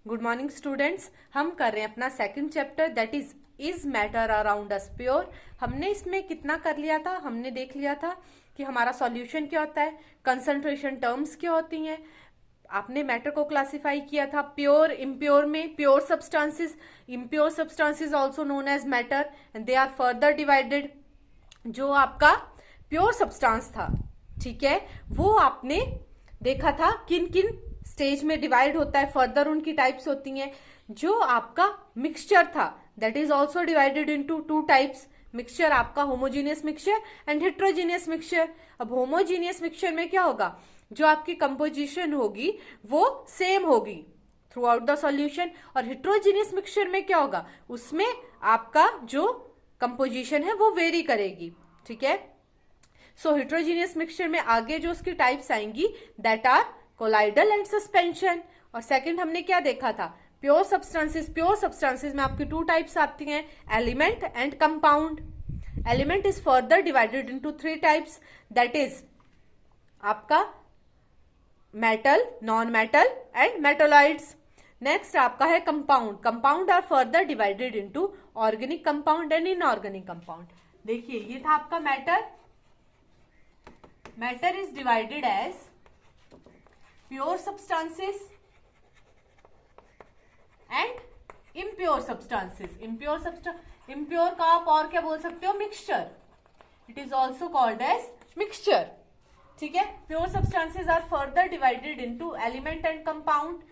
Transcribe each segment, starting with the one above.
Good morning students. हम कर रहे हैं अपना second chapter that is matter around us pure. हमने इसमें कितना कर लिया था, हमने देख लिया था कि हमारा सॉल्यूशन क्या होता है, कंसंट्रेशन टर्म्स क्या होती हैं। आपने मैटर को क्लासिफाई किया था प्योर इम्प्योर में। Pure substances, impure substances also known as matter and they are further divided. जो आपका प्योर सब्सटेंस था, ठीक है, वो आपने देखा था किन किन स्टेज में डिवाइड होता है, फर्दर उनकी टाइप्स होती हैं। जो आपका मिक्सचर था that is also divided into two types. Mixture आपका homogeneous mixture and heterogeneous mixture. अब होमोजीनियस मिक्सचर में क्या होगा, जो आपकी कंपोजिशन होगी वो सेम होगी थ्रू आउट द सॉल्यूशन। और हेट्रोजीनियस मिक्सचर में क्या होगा, उसमें आपका जो कंपोजिशन है वो वेरी करेगी, ठीक है। सो हेट्रोजीनियस मिक्सचर में आगे जो उसकी टाइप्स आएंगी that are colloidal and suspension. और सेकंड हमने क्या देखा था, प्योर सब्सटेंसेस। प्योर सब्सटेंसेस में आपकी टू टाइप्स आती हैं, element and compound. Element is further divided into three types that is आपका metal, non metal and metalloids. Next आपका है compound. Compound are further divided into organic compound and inorganic compound. देखिए ये था आपका matter. Matter is divided as pure substances and impure substances. Impure का आप और क्या बोल सकते हो, mixture. It is also called as mixture, ठीक है। Pure substances are further divided into element and compound.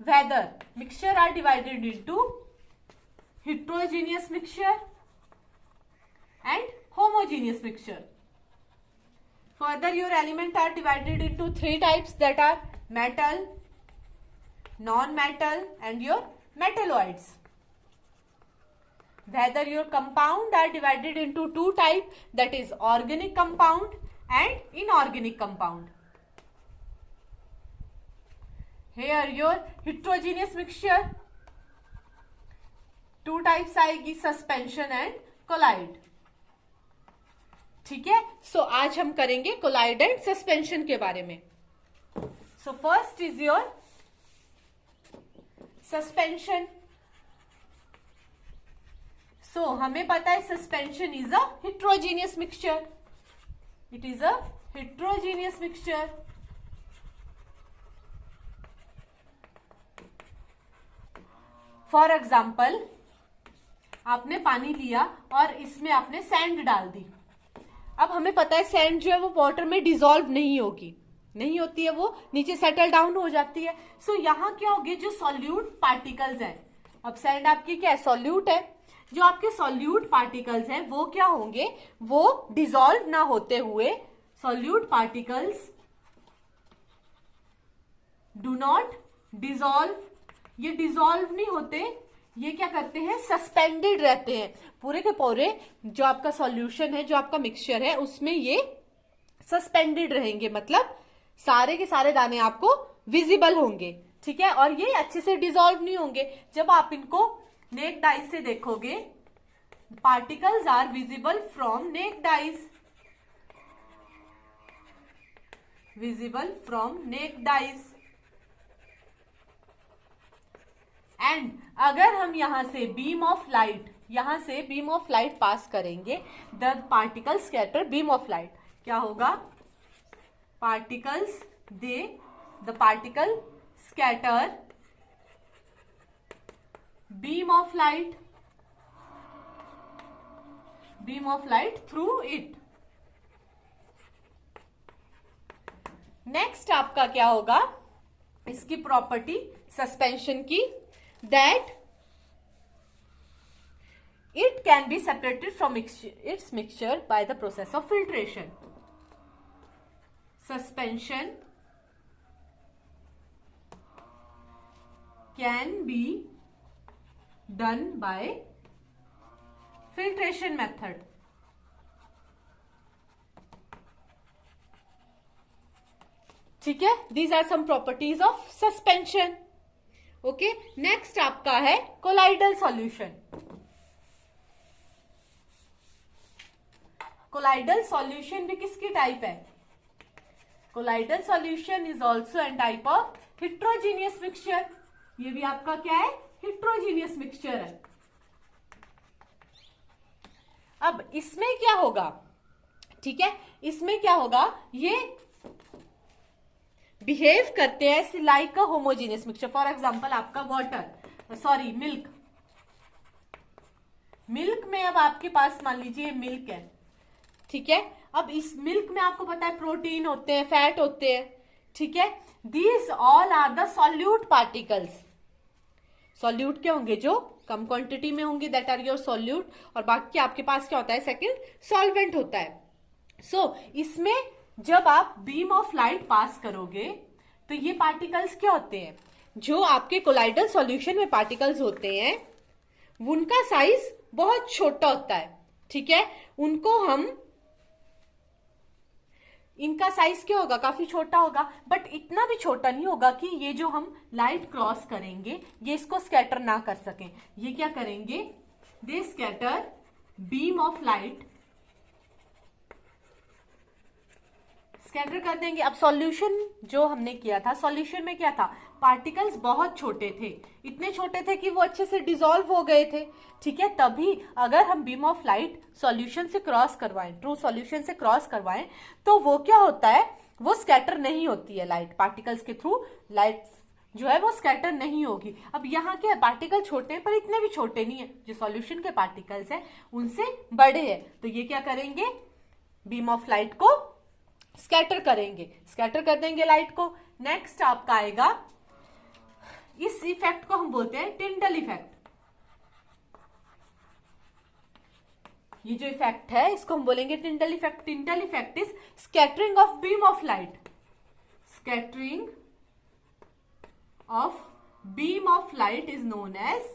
Whether mixture are divided into heterogeneous mixture and homogeneous mixture. Further, your elements are divided into three types that are metal, non-metal and your metalloids. Whether your compound are divided into two types that is organic compound and inorganic compound. Here your heterogeneous mixture two types आएगी, suspension and collide, ठीक है। सो आज हम करेंगे collide and suspension के बारे में। So first is your suspension. So हमें पता है suspension is a heterogeneous mixture. It is a heterogeneous mixture. For example, आपने पानी लिया और इसमें आपने सैंड डाल दी। अब हमें पता है सैंड जो है वो वाटर में डिसॉल्व नहीं होगी, नहीं होती है, वो नीचे सेटल डाउन हो जाती है। सो यहाँ क्या होगी, जो सॉल्यूट पार्टिकल्स हैं, अब सैंड आपकी क्या है, सॉल्यूट है। जो आपके सॉल्यूट पार्टिकल्स हैं वो क्या होंगे, वो डिसॉल्व ना होते हुए, solute particles do not dissolve, ये डिसॉल्व नहीं होते, ये क्या करते हैं, सस्पेंडेड रहते हैं। पूरे के पूरे जो आपका सॉल्यूशन है, जो आपका मिक्सचर है, उसमें ये सस्पेंडेड रहेंगे, मतलब सारे के सारे दाने आपको विजिबल होंगे, ठीक है। और ये अच्छे से डिसॉल्व नहीं होंगे। जब आप इनको नेक्ड आइज से देखोगे, particles are visible from naked eyes, visible from naked eyes. And अगर हम यहां से बीम ऑफ लाइट पास करेंगे, the particle scatter beam of light, क्या होगा, particles the particle scatter beam of light through it. Next आपका क्या होगा, इसकी प्रॉपर्टी सस्पेंशन की, that it can be separated from its mixture by the process of filtration. Suspension can be done by filtration method. ठीक है, these are some properties of suspension. Okay, next आपका है colloidal solution. Colloidal solution भी किसकी type है, colloidal solution is also an type of heterogeneous mixture. ये भी आपका क्या है, हिट्रोजीनियस मिक्सचर है। अब इसमें क्या होगा, ठीक है, इसमें क्या होगा, ये बिहेव करते हैं like a homogeneous mixture. For example आपका वाटर, सॉरी मिल्क, मिल्क में अब आपके पास मान लीजिए मिल्क है, ठीक है। अब इस मिल्क में आपको पता है प्रोटीन होते हैं, फैट होते हैं, ठीक है। These all are the solute particles. Solute क्या होंगे, जो कम क्वांटिटी में होंगे, दैट आर योर सॉल्यूट, और बाकी आपके पास क्या होता है, सेकंड सॉल्वेंट होता है। सो इसमें जब आप बीम ऑफ लाइट पास करोगे तो ये पार्टिकल्स क्या होते हैं, जो आपके कोलाइडल सॉल्यूशन में पार्टिकल्स होते हैं उनका साइज बहुत छोटा होता है, ठीक है। उनको हम, इनका साइज क्या होगा, काफी छोटा होगा, बट इतना भी छोटा नहीं होगा कि ये जो हम लाइट क्रॉस करेंगे ये इसको स्कैटर ना कर सकें। ये क्या करेंगे, they scatter beam of light, scatter कर देंगे। अब सॉल्यूशन जो हमने किया था, सॉल्यूशन में क्या था, पार्टिकल्स बहुत छोटे थे, इतने छोटे थे कि वो अच्छे से डिसॉल्व हो गए थे, ठीक है। तभी अगर हम बीम ऑफ लाइट सॉल्यूशन से क्रॉस करवाएं, ट्रू सॉल्यूशन से क्रॉस करवाएं, तो वो क्या होता है, वो स्कैटर नहीं होती है लाइट, पार्टिकल्स के थ्रू लाइट जो है वो स्कैटर नहीं होगी। अब यहाँ क्या है, पार्टिकल छोटे हैं पर इतने भी छोटे नहीं है, जो सॉल्यूशन के पार्टिकल्स है उनसे बड़े हैं, तो ये क्या करेंगे, बीम ऑफ लाइट को स्कैटर करेंगे, स्कैटर कर देंगे लाइट को। नेक्स्ट आपका आएगा, इस इफेक्ट को हम बोलते हैं टिंडल इफेक्ट। ये जो इफेक्ट है इसको हम बोलेंगे Tyndall effect. Tyndall effect is scattering of beam of light, scattering of beam of light is known as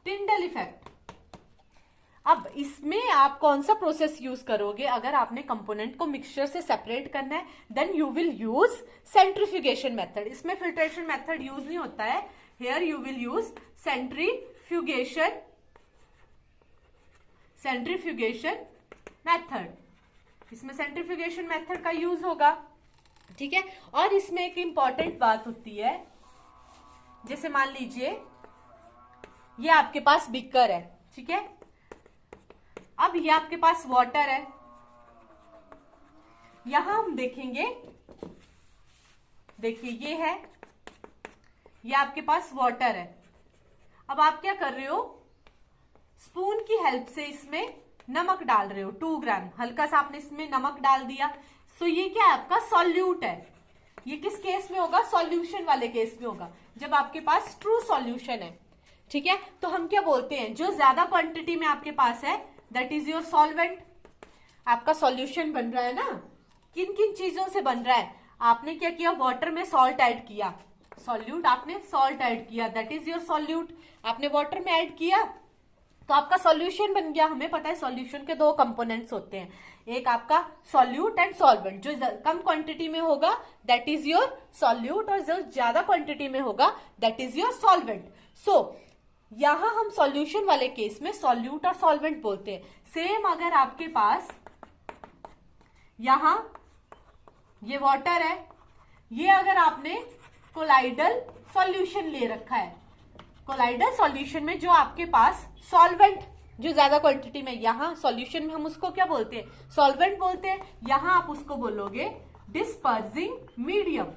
Tyndall effect. अब इसमें आप कौन सा प्रोसेस यूज करोगे, अगर आपने कंपोनेंट को मिक्सचर से सेपरेट करना है then you will use centrifugation method. इसमें फिल्ट्रेशन मेथड यूज नहीं होता है, here you will use centrifugation, centrifugation method. इसमें सेंट्रीफ्यूगेशन मेथड का यूज होगा, ठीक है। और इसमें एक इंपॉर्टेंट बात होती है, जैसे मान लीजिए ये आपके पास बीकर है, ठीक है। अब ये आपके पास वाटर है, यहां हम देखेंगे, देखिए ये है, ये आपके पास वाटर है। अब आप क्या कर रहे हो, स्पून की हेल्प से इसमें नमक डाल रहे हो, 2 ग्राम, हल्का सा आपने इसमें नमक डाल दिया। सो ये क्या है, आपका सॉल्यूट है। ये किस केस में होगा, सॉल्यूशन वाले केस में होगा, जब आपके पास ट्रू सॉल्यूशन है, ठीक है। तो हम क्या बोलते हैं, जो ज्यादा क्वांटिटी में आपके पास है दैट इज योर सॉल्वेंट। आपका सॉल्यूशन बन रहा है ना, किन किन चीजों से बन रहा है, आपने क्या किया, वाटर में सॉल्ट ऐड किया, सॉल्यूट आपने सॉल्ट ऐड किया, दैट इज योर सॉल्यूट। आपने वाटर में ऐड किया तो आपका सॉल्यूशन बन गया। हमें पता है सॉल्यूशन के 2 कंपोनेंट्स होते हैं, एक आपका सॉल्यूट एंड सॉल्वेंट। जो कम क्वांटिटी में होगा दैट इज योर सॉल्यूट, और जो ज्यादा क्वांटिटी में होगा दैट इज योर सॉल्वेंट। सो यहां हम सॉल्यूशन वाले केस में सॉल्यूट और सॉल्वेंट बोलते हैं। सेम अगर आपके पास यहां ये वाटर है, ये अगर आपने कोलाइडल सॉल्यूशन ले रखा है, कोलाइडल सॉल्यूशन में जो आपके पास सॉल्वेंट जो ज्यादा क्वांटिटी में, यहां सॉल्यूशन में हम उसको क्या बोलते हैं, सॉल्वेंट बोलते हैं, यहां आप उसको बोलोगे डिस्पर्सिंग मीडियम,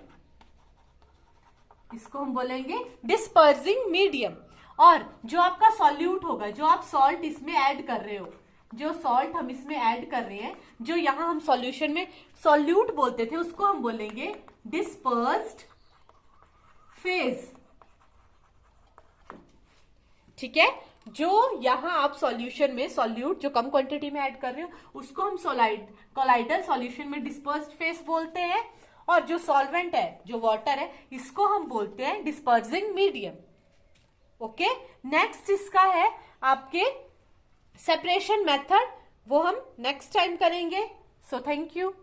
इसको हम बोलेंगे डिस्पर्सिंग मीडियम। और जो आपका सॉल्यूट होगा, जो आप सॉल्ट इसमें ऐड कर रहे हो, जो सॉल्ट हम इसमें ऐड कर रहे हैं, जो यहां हम सॉल्यूशन में सॉल्यूट बोलते थे उसको हम बोलेंगे डिस्पर्स्ड फेज, ठीक है। जो यहां आप सॉल्यूशन में सॉल्यूट जो कम क्वांटिटी में ऐड कर रहे हो उसको हम कोलाइडल सॉल्यूशन में डिस्पर्स्ड फेज बोलते हैं, और जो सॉल्वेंट है, जो वाटर है, इसको हम बोलते हैं डिस्पर्सिंग मीडियम। ओके, नेक्स्ट इसका है आपके सेपरेशन मेथड, वो हम नेक्स्ट टाइम करेंगे। So thank you.